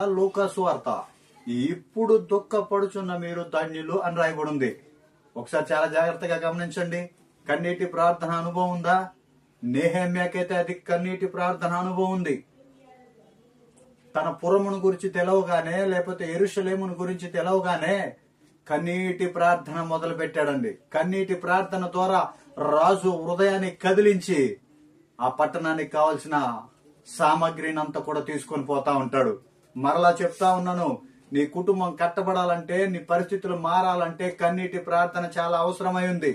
లూకాసు వార్త, ఇప్పుడు దుఃఖపడుచున్న మీరు ధన్యులు అని రాయబడి ఉంది. ఒకసారి చాలా జాగ్రత్తగా గమనించండి. కన్నీటి ప్రార్థన అనుభవం ఉందా? నెహెమ్యాకైతే అది కన్నీటి ప్రార్థన అనుభవం ఉంది. తన పురమును గురించి తెలవగానే, లేకపోతే యెరూషలేమును గురించి తెలవగానే కన్నీటి ప్రార్థన మొదలు పెట్టాడండి. కన్నీటి ప్రార్థన ద్వారా రాజు హృదయాన్ని కదిలించి ఆ పట్టణానికి కావలసిన సామగ్రిని అంతా కూడా తీసుకొని పోతా ఉంటాడు. మరలా చెప్తా ఉన్నాను, నీ కుటుంబం కట్టబడాలంటే, నీ పరిస్థితులు మారాలంటే కన్నీటి ప్రార్థన చాలా అవసరమై ఉంది.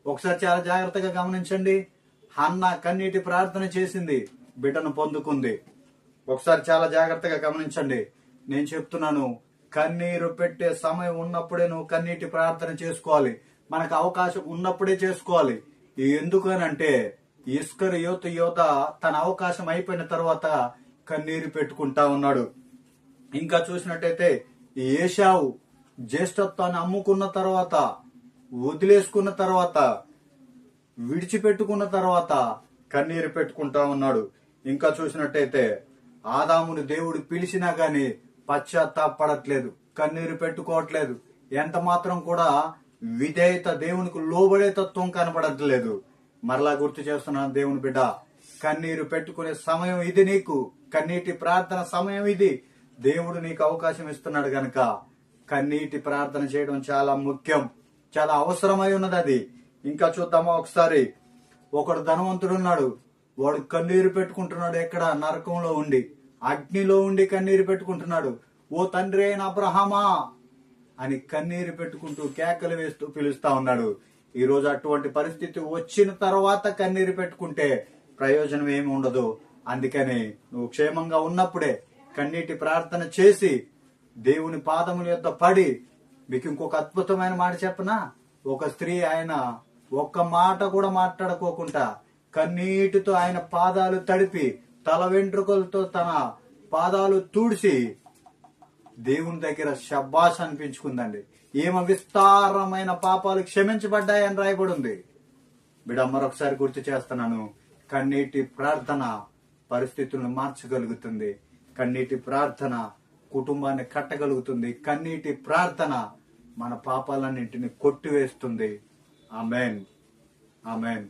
ఒకసారి చాలా జాగ్రత్తగా గమనించండి. హన్నా కన్నీటి ప్రార్థన చేసింది, బిడ్డను పొందుకుంది. ఒకసారి చాలా జాగ్రత్తగా గమనించండి. నేను చెప్తున్నాను, కన్నీరు పెట్టే సమయం ఉన్నప్పుడే నువ్వు కన్నీటి ప్రార్థన చేసుకోవాలి. మనకు అవకాశం ఉన్నప్పుడే చేసుకోవాలి. ఎందుకనంటే ఇస్కరియోతు యోధ తన అవకాశం అయిపోయిన తర్వాత కన్నీరు పెట్టుకుంటా ఉన్నాడు. ఇంకా చూసినట్టయితే ఏశావు జ్యేష్ఠత్వాన్ని అమ్ముకున్న తర్వాత, వదిలేసుకున్న తర్వాత, విడిచిపెట్టుకున్న తర్వాత కన్నీరు పెట్టుకుంటా ఉన్నాడు. ఇంకా చూసినట్టయితే ఆదాముని దేవుడు పిలిచినా గాని పశ్చాత్తాపడట్లేదు, కన్నీరు పెట్టుకోవట్లేదు. ఎంత మాత్రం కూడా విధేయత, దేవునికి లోబడే తత్వం కనబడట్లేదు. మరలా గుర్తు చేస్తున్నాను దేవుని బిడ్డ, కన్నీరు పెట్టుకునే సమయం ఇది. నీకు కన్నీటి ప్రార్థన సమయం ఇది. దేవుడు నీకు అవకాశం ఇస్తున్నాడు గనక కన్నీటి ప్రార్థన చేయడం చాలా ముఖ్యం, చాలా అవసరమై ఉన్నది అది. ఇంకా చూద్దామా ఒకసారి. ఒకడు ధనవంతుడున్నాడు, వాడు కన్నీరు పెట్టుకుంటున్నాడు. ఎక్కడ? నరకంలో ఉండి, అగ్నిలో ఉండి కన్నీరు పెట్టుకుంటున్నాడు. ఓ తండ్రి అయిన అబ్రహామా అని కన్నీరు పెట్టుకుంటూ కేకలు వేస్తూ పిలుస్తా ఉన్నాడు. ఈ రోజు అటువంటి పరిస్థితి వచ్చిన తర్వాత కన్నీరు పెట్టుకుంటే ప్రయోజనం ఏమి ఉండదు. అందుకని నువ్వు క్షేమంగా ఉన్నప్పుడే కన్నీటి ప్రార్థన చేసి దేవుని పాదముల యొద్ద పడి. మీకు ఇంకొక అద్భుతమైన మాట చెప్పనా? ఒక స్త్రీ, ఆయన ఒక్క మాట కూడా మాట్లాడుకోకుండా కన్నీటితో ఆయన పాదాలు తడిపి, తల వెంట్రుకలతో తన పాదాలు తుడిచి దేవుని దగ్గర శబ్బాష్ అనిపించుకుందండి. ఏమ విస్తారమైన పాపాలు క్షమించబడ్డాయని రాయబడి ఉంది. బిడ్డ, మరొకసారి గుర్తు చేస్తున్నాను, కన్నీటి ప్రార్థన పరిస్థితులను మార్చగలుగుతుంది. కన్నీటి ప్రార్థన కుటుంబాన్ని కట్టగలుగుతుంది. కన్నీటి ప్రార్థన మన పాపాలన్నింటినీ కొట్టివేస్తుంది. ఆమేన్, ఆమేన్.